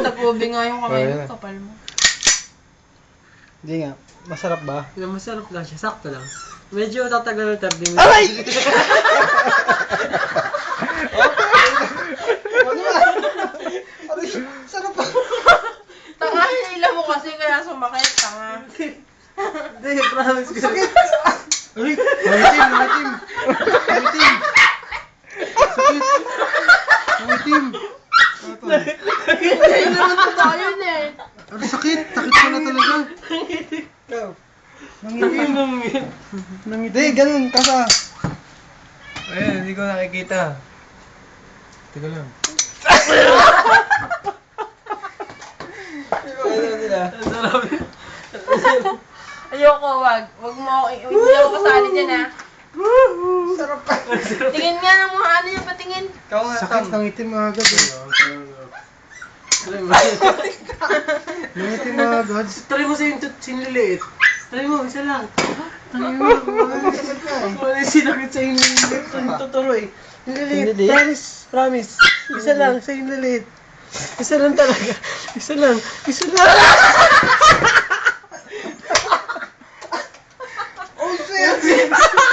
Nag-ubi nga yung kamay Ayun mo, na. kapal mo. Hindi nga. Masarap ba? Masarap lang siya, sakto lang. Medyo tatagal ng 30 minutes. Aray! Aray! Sarap ba? Tanga, hinila mo kasi kaya sumakit, tanga. Hindi, promise ko. Sakit! Aray! Nangitim! Nangitim! Nangitim! Sakit! Nangitim! Hindi naman totoo yun eh. Aray, sakit! Sakit pala talaga! Ikaw. Nangitim! Nangitim! Hindi, ganun, kasa! Ayun, hindi ko nakikita. Teka lang. Ayun sila. Ang sarap. Ayoko, wag mo, hindi ako kasali dyan ha. Sarap pa! Tingin nga ng mga ano yung patingin. Ikaw nga, Sakit, Tam. nangitim agad eh. Nangitim agad. Try mo sa yung siniliit. Try mo, isa lang. Tangin mo, sakit na eh. Wala yung sinakit sa yung liliit. Ang totoo eh. Yung liliit. Siniliit? Promise. Promise. Isa lang sa yung liliit. Isa lang talaga. Isa lang. Isa lang. Oh shit!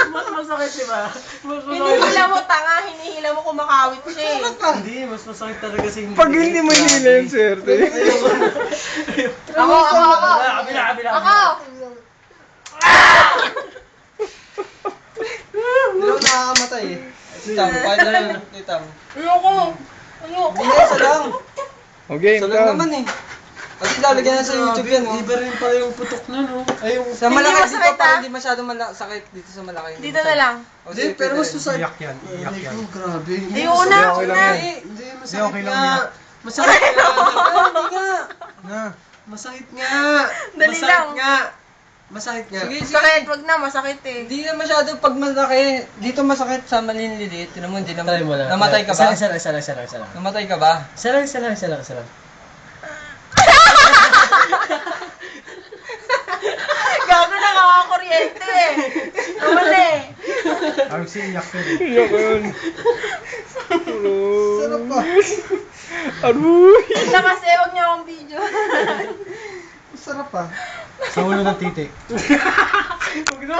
Mas masakit, di ba? Mas masakit. Hinihila mo, tanga, hinihila mo kumakawit siya eh. Hindi, mas masakit talaga sa yung Pag hindi mo hila yung swerte. Ako. Kabila. Ako! Hindi ako nakakamatay eh. Tam, kahit na lang. Tam. Ayoko. Ayoko. Hindi na, isa lang. Okay, Isa lang naman eh. Kasi lalagyan na sa YouTube yan oh. Iba rin pala yung putok nun, oh. Ay, yung... Sa Hindi malaki masakit, dito pa, ah. hindi masyadong sakit dito sa malaki. Dito na lang. O, Hindi, sige, pero mas pwede. masakit. Iyak yan. Iyak yan. Oh, grabe. Ayoko na, okay lang na. yan. Hindi, Hindi, masakit okay lang nga. yan. Masakit nga. Hindi nga. Na. Masakit nga. Dali Masakit lang. nga. Masakit nga. Sige, sige. Sakit, wag na, masakit eh. Hindi na masyado pag malaki. Dito masakit sa maliliit. Tinan mo, hindi Try mo lang. Namatay ka ba? Isa lang. Namatay ka ba? Isa lang. Gago na kakakuryente eh. Nawala eh. Ang siyak yun. Iyak yun. Sarap pa. Aruy! Ito kasi, wag niyo akong video. Sarap pa. Sa ulo ng titik. Huwag na